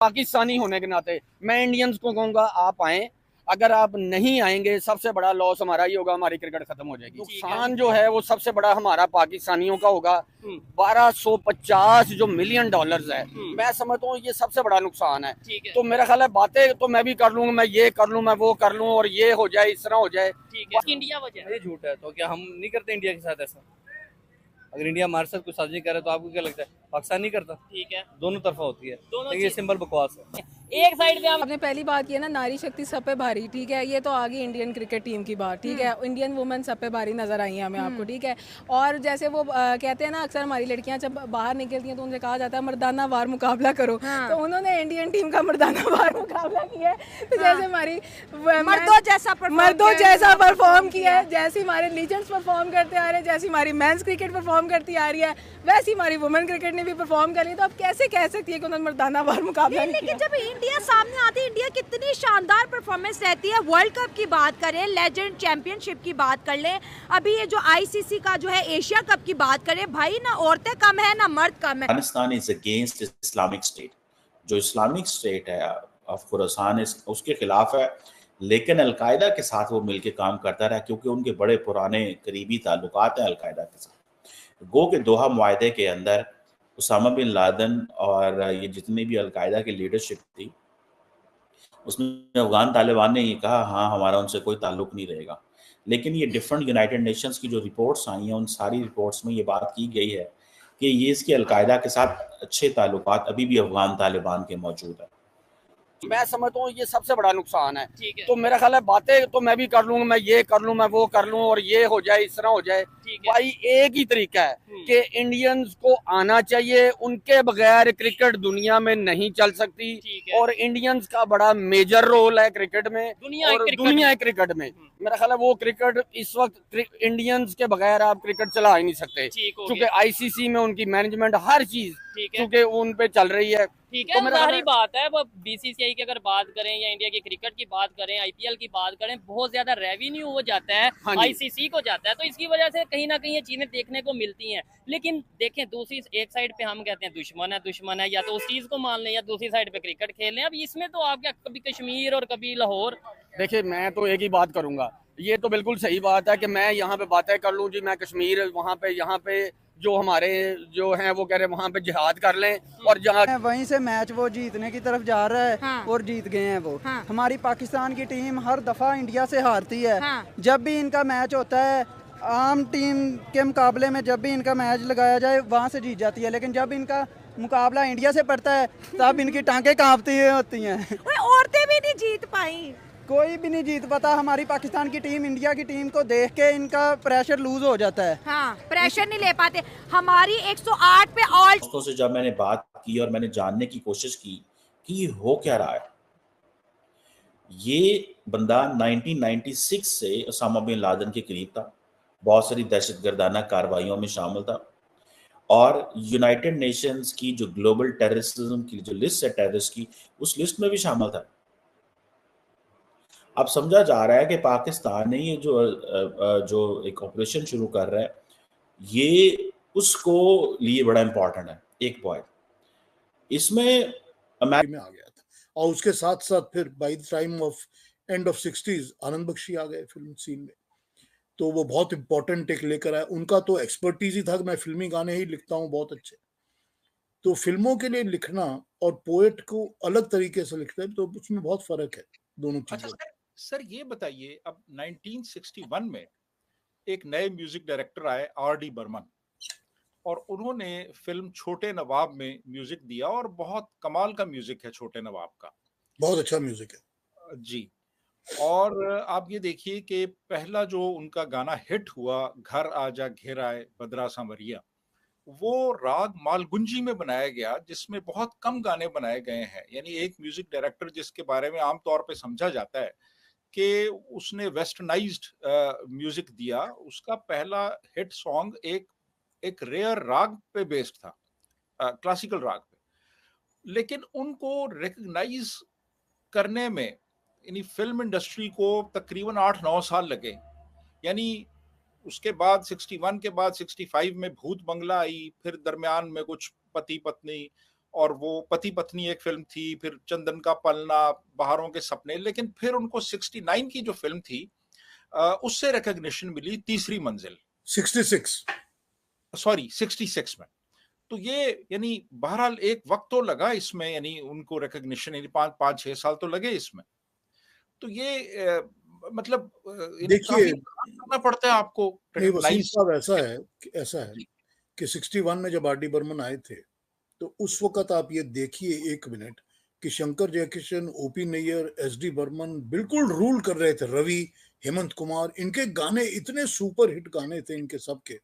पाकिस्तानी होने के नाते मैं इंडियंस को कहूंगा आप आए, अगर आप नहीं आएंगे सबसे बड़ा लॉस हमारा ये होगा, हमारी क्रिकेट खत्म हो जाएगी। नुकसान जो है वो सबसे बड़ा हमारा पाकिस्तानियों का होगा। 1250 जो मिलियन डॉलर्स है, मैं समझता हूँ ये सबसे बड़ा नुकसान है। तो मेरा ख्याल है बातें तो मैं भी कर लूंगा, मैं ये कर लूँ, मैं वो कर लूँ और ये हो जाए, इस तरह हो जाए। इंडिया वजह ये झूठ है, तो क्या हम नहीं करते इंडिया के साथ ऐसा? अगर इंडिया हमारे साथ कुछ साझा नहीं कर रहा तो आपको क्या लगता है पाकिस्तान नहीं करता? ठीक है, दोनों तरफा होती है, दोनों ये सिंपल बकवास है। एक साइड पे आपने पहली बात की है ना, नारी शक्ति सब पे भारी, ठीक है, ये तो आ गई इंडियन क्रिकेट टीम की बात, ठीक है, इंडियन वुमेन सब पे भारी नजर आई है हमें आपको, ठीक है। और जैसे वो कहते हैं ना, अक्सर हमारी लड़कियां जब बाहर निकलती हैं तो उनसे कहा जाता है मर्दाना वार मुकाबला करो। तो उन्होंने इंडियन टीम का मर्दाना वार मुकाबला किया है। तो जैसे हमारी मर्दों जैसा परफॉर्म किया है, जैसे हमारे लीजेंड्स परफॉर्म करते आ रहे हैं, जैसे हमारी मेंस क्रिकेट परफॉर्म करती आ रही है, वैसे हमारी वुमेन क्रिकेट ने भी परफॉर्म कर लिया। तो आप कैसे कह सकती है कि उन्होंने मर्दाना वार मुकाबला नहीं किया? लेकिन जब इंडिया सामने आती है, इंडिया कितनी शानदार परफॉर्मेंस रहती है। वर्ल्ड कप की बात करें, लेजेंड चैंपियनशिप की बात कर लें, अभी ये जो आईसीसी का जो है एशिया कप की बात करें, भाई ना औरतें कम है ना मर्द कम है। Afghanistan is against Islamic state. जो इस्लामिक स्टेट है खुरासान उसके खिलाफ है, लेकिन अलकायदा के साथ वो मिलकर काम करता रहा क्योंकि उनके बड़े पुराने करीबी ताल्लुकात हैं अलकायदा के साथ। गो के दोहा मुआहदे के अंदर उसामा बिन लादेन और ये जितनी भी अलकायदा की लीडरशिप थी, उसमें अफगान तालिबान ने ये कहा हाँ हमारा उनसे कोई ताल्लुक नहीं रहेगा। लेकिन ये डिफरेंट यूनाइटेड नेशंस की जो रिपोर्ट्स आई हैं, उन सारी रिपोर्ट्स में ये बात की गई है कि ये इसके अलकायदा के साथ अच्छे ताल्लुकात अभी भी अफगान तालिबान के मौजूद है। मैं समझता हूँ ये सबसे बड़ा नुकसान है। तो मेरा ख्याल है बातें तो मैं भी कर लूंगा, मैं ये कर लूँ, मैं वो कर लूँ और ये हो जाए, इस तरह हो जाए। भाई एक ही तरीका है कि इंडियंस को आना चाहिए, उनके बगैर क्रिकेट दुनिया में नहीं चल सकती। और इंडियंस का बड़ा मेजर रोल है क्रिकेट में, दुनिया क्रिकेट में। मेरा ख्याल है वो क्रिकेट इस वक्त इंडियंस के बगैर आप क्रिकेट चला ही नहीं सकते, क्योंकि आईसीसी में उनकी मैनेजमेंट हर चीज क्योंकि उन पे चल रही है। ठीक है, जाहिर बात है, वो बीसीसीआई की अगर बात करें या इंडिया की क्रिकेट की बात करें, आईपीएल की बात करें, बहुत ज्यादा रेवेन्यू हो जाता है, आईसीसी को जाता है, तो इसकी वजह से कहीं ना कहीं ये चीजें देखने को मिलती हैं। लेकिन देखें दूसरी एक साइड पे हम कहते हैं दुश्मन है, या तो उस चीज को मान लें या दूसरी साइड पे क्रिकेट खेल लें। अब इसमें तो आप क्या, कभी कश्मीर और कभी लाहौर। देखिए मैं तो एक ही बात करूंगा, ये तो बिल्कुल सही बात है कि मैं यहाँ पे बातें कर लूँ जी, मैं कश्मीर वहाँ पे यहाँ पे जो हमारे जो हैं वो कह रहे वहाँ पे जिहाद कर लें, और जहाँ वहीं से मैच वो जीतने की तरफ जा रहा है और जीत गए हैं वो। हमारी पाकिस्तान की टीम हर दफा इंडिया से हारती है। जब भी इनका मैच होता है आम टीम के मुकाबले में, जब भी इनका मैच लगाया जाए वहाँ से जीत जाती है, लेकिन जब इनका मुकाबला इंडिया से पड़ता है तब इनकी टांगें कांपती होती हैं। औरतें भी नहीं जीत पाई, कोई भी नहीं जीत पाता। हमारी पाकिस्तान की टीम इंडिया की टीम को देख के इनका प्रेशर लूज हो जाता है। प्रेशर नहीं ले पाते। हमारी 108 पे ऑल दोस्तों से जब मैंने बात की और मैंने जानने की कोशिश की कि हो क्या रहा है, ये बंदा 1996 से उसामा बिन लादेन के करीब था, बहुत सारी दहशतगर्दाना कार्रवाइयों में शामिल था और यूनाइटेड नेशंस की जो ग्लोबल टेररिज्म की जो लिस्ट है टेररिस्ट की, उस लिस्ट में भी शामिल था। अब समझा जा रहा है कि पाकिस्तान ने ये जो एक ऑपरेशन शुरू कर रहा है, ये उसको लिए बड़ा इंपॉर्टेंट है। एक पॉइंट इसमें अमेरिका में आ गया था, और उसके साथ साथ फिर by the time of end of 60s आनंद बख्शी आ गए फिल्म सीन में, तो वो बहुत इंपॉर्टेंट टेक लेकर आए। उनका तो एक्सपर्टीज ही था कि मैं फिल्मी गाने ही लिखता हूँ बहुत अच्छे। तो फिल्मों के लिए लिखना और पोएट को अलग तरीके से लिखते हैं, तो उसमें बहुत फर्क है दोनों चीजों। सर ये बताइए, अब 1961 में एक नए म्यूजिक डायरेक्टर आए आर.डी. बर्मन, और उन्होंने फिल्म छोटे नवाब में म्यूजिक दिया, और बहुत कमाल का म्यूजिक है छोटे नवाब का, बहुत अच्छा म्यूजिक है जी। और आप ये देखिए कि पहला जो उनका गाना हिट हुआ, घर आजा घेर आए बदरा सांवरिया, वो राग मालगुंजी में बनाया गया, जिसमें बहुत कम गाने बनाए गए हैं। यानी एक म्यूजिक डायरेक्टर जिसके बारे में आमतौर पे समझा जाता है कि उसने वेस्टर्नाइज्ड म्यूजिक दिया, उसका पहला हिट सॉन्ग एक रेयर राग पे बेस्ड था, क्लासिकल राग पे। लेकिन उनको रिकग्नाइज करने में यानी फिल्म इंडस्ट्री को तकरीबन 8-9 साल लगे। यानी उसके बाद 61 के बाद 65 में भूत बंगला आई, फिर दरमियान में कुछ पति पत्नी, और वो पति पत्नी एक फिल्म थी, फिर चंदन का पलना, बहारों के सपने, लेकिन फिर उनको 69 की जो फिल्म थी उससे रिकॉग्निशन मिली तीसरी मंजिल 66 में। तो ये यानी बहरहाल एक वक्त तो लगा इसमें, यानी उनको रिकॉग्निशन, यानी 5-6 साल तो लगे इसमें। तो ये मतलब देखिए, करना पड़ता है आपको। वसीम साहब, ऐसा है कि 61 में जब आर डी बर्मन आए थे, तो उस वक्त आप ये देखिए 1 मिनट कि Shankar Jaikishan, OP Nayyar, S D Burman बिल्कुल रूल कर रहे थे। रवि, हेमंत कुमार, इनके गाने इतने सुपर हिट गाने थे इनके सबके,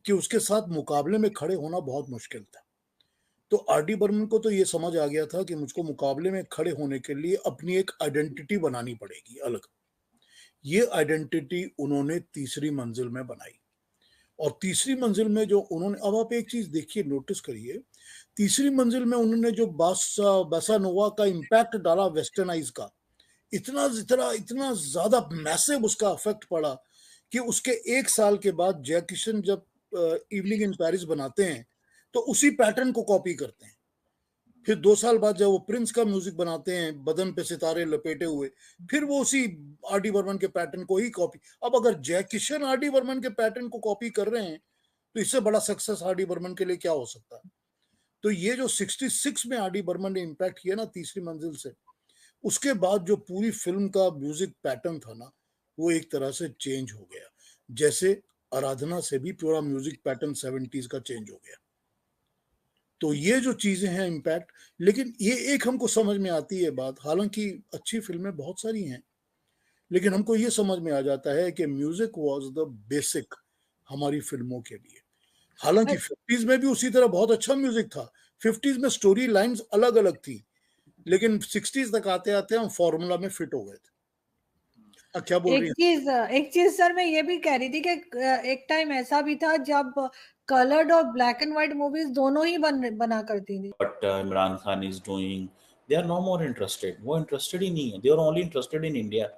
कि उसके साथ मुकाबले में खड़े होना बहुत मुश्किल था। तो आर डी बर्मन को तो ये समझ आ गया था कि मुझको मुकाबले में खड़े होने के लिए अपनी एक आइडेंटिटी बनानी पड़ेगी अलग। ये आइडेंटिटी उन्होंने तीसरी मंजिल में बनाई, और तीसरी मंजिल में जो उन्होंने, अब आप एक चीज देखिए, नोटिस करिए, तीसरी मंजिल में उन्होंने जो बासा नोवा का इम्पैक्ट डाला वेस्टर्नाइज का, इतना इतना इतना ज्यादा मैसिव उसका इफेक्ट पड़ा कि उसके 1 साल के बाद जय किशन जब इवनिंग इन पेरिस बनाते हैं तो उसी पैटर्न को कॉपी करते हैं। फिर 2 साल बाद जब वो प्रिंस का म्यूजिक बनाते हैं, बदन पे सितारे लपेटे हुए, फिर वो उसी आर डी बर्मन के पैटर्न को ही कॉपी। अब अगर जय किशन आर डी बर्मन के पैटर्न को कॉपी कर रहे हैं तो इससे बड़ा सक्सेस आर डी बर्मन के लिए क्या हो सकता है। तो ये जो 66 में आर डी बर्मन ने इम्पैक्ट किया ना तीसरी मंजिल से, उसके बाद जो पूरी फिल्म का म्यूजिक पैटर्न था ना, वो एक तरह से चेंज हो गया। जैसे आराधना से भी पूरा म्यूजिक पैटर्न 70s का चेंज हो गया। तो ये जो चीजें हैं इम्पैक्ट, लेकिन ये एक हमको समझ में आती है बात, हालांकि अच्छी फिल्में बहुत सारी हैं, लेकिन हमको ये समझ में आ जाता है कि म्यूजिक वाज द बेसिक हमारी फिल्मों के लिए। हालांकि 50s में भी उसी तरह बहुत अच्छा म्यूजिक था। 50s में स्टोरी लाइंस अलग अलग थी, लेकिन 60s तक आते आते हम फॉर्मूला में फिट हो गए थे। क्या बोल रही है? एक चीज सर मैं ये भी कह रही थी कि एक टाइम ऐसा भी था जब कलर्ड और ब्लैक एंड व्हाइट मूवीज दोनों ही बना करती थी। But Imran Khan is doing, they are no more interested. वो इंटरेस्टेड ही नहीं है, they are only interested in India.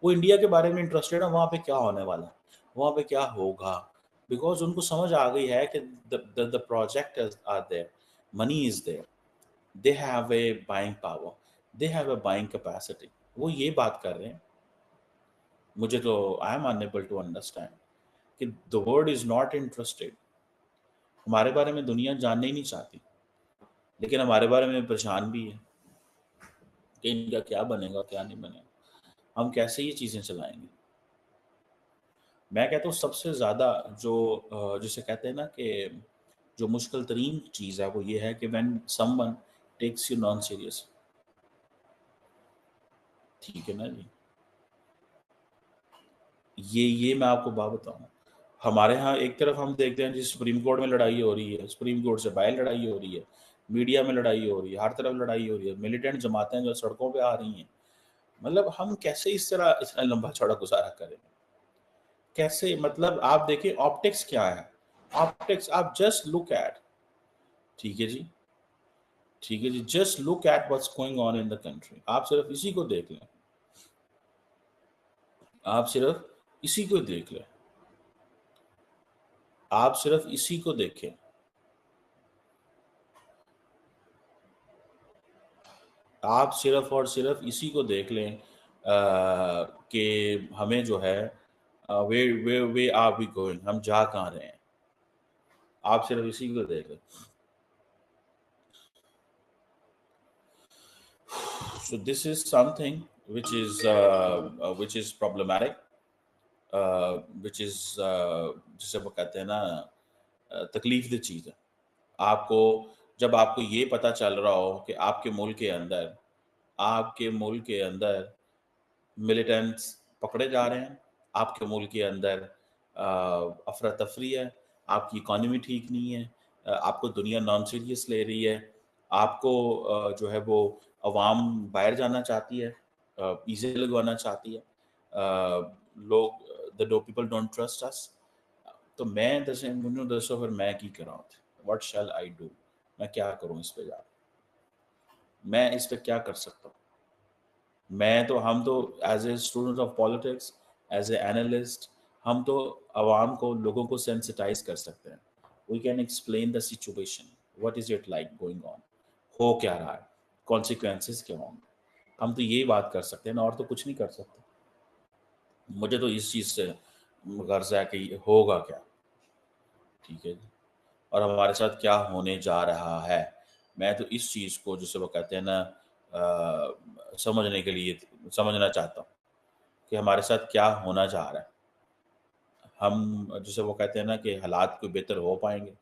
वो इंडिया के बारे में इंटरेस्टेड है, वहाँ पे क्या होने वाला, वहाँ पे क्या होगा, बिकॉज उनको समझ आ गई है कि the project are there, money is there, they have a buying power, they have a buying capacity. वो ये बात कर रहे हैं। मुझे तो I am unable to understand कि the world is not interested. हमारे बारे में दुनिया जानना ही नहीं चाहती, लेकिन हमारे बारे में परेशान भी है कि इनका क्या बनेगा क्या नहीं बनेगा, हम कैसे ये चीज़ें चलाएंगे। मैं कहता हूँ सबसे ज़्यादा जो जिसे कहते हैं ना कि जो मुश्किल तरीन चीज़ है वो ये है कि when someone takes you non serious. ठीक है ना जी, ये मैं आपको बात बताऊँ। हमारे यहाँ एक तरफ हम देखते हैं जी सुप्रीम कोर्ट में लड़ाई हो रही है, सुप्रीम कोर्ट से बाहर लड़ाई हो रही है, मीडिया में लड़ाई हो रही है, हर तरफ लड़ाई हो रही है, मिलिटेंट जमातें जो सड़कों पे आ रही हैं। मतलब हम कैसे इस तरह इतना लंबा चौड़ा गुजारा करें, कैसे? मतलब आप देखिए ऑप्टिक्स क्या है, ऑप्टिक्स आप जस्ट लुक एट, ठीक है जी, ठीक है जी, just look at what's going on in the country. आप सिर्फ इसी को देख लें, आप सिर्फ इसी को देख लें, आप सिर्फ इसी को देखें। आप सिर्फ और सिर्फ इसी को देख लें कि हमें जो है वे आर वी गोइंग, हम जा कहाँ रहे हैं। आप सिर्फ इसी को देख लें। So this is something which is problematic, which is जिसे वो कहते हैं ना तकलीफ दी चीज़ है। आपको जब आपको ये पता चल रहा हो कि आपके मुल्क के अंदर मिलिटेंट्स पकड़े जा रहे हैं, आपके मुल्क के अंदर अफरा तफरी है, आपकी इकॉनमी ठीक नहीं है, आपको दुनिया नॉन सीरियस ले रही है, आपको जो है वो अवाम बाहर जाना चाहती है, वीज़े लगवाना चाहती है, लोग the people don't trust us. तो मैं दसो फिर मैं की कराऊँ, व्हाट शैल आई डू, मैं क्या करूँ इस पे जाकर, मैं इस पे क्या कर सकता हूँ। हम तो as a student of politics, as an analyst, हम तो आवाम को, लोगों को सेंसिटाइज कर सकते हैं। We can explain the situation, what is it like going on, हो क्या रहा है, कॉन्सिक्वेंसेस क्या होंगे। हम तो यही बात कर सकते हैं ना, और तो कुछ नहीं कर सकते। मुझे तो इस चीज़ से गर्ज है कि होगा क्या, ठीक है जी, और हमारे साथ क्या होने जा रहा है। मैं तो इस चीज़ को, जिसे वो कहते हैं ना, समझने के लिए समझना चाहता हूँ कि हमारे साथ क्या होना जा रहा है। हम, जिसे वो कहते हैं ना, कि हालात कोई बेहतर हो पाएंगे,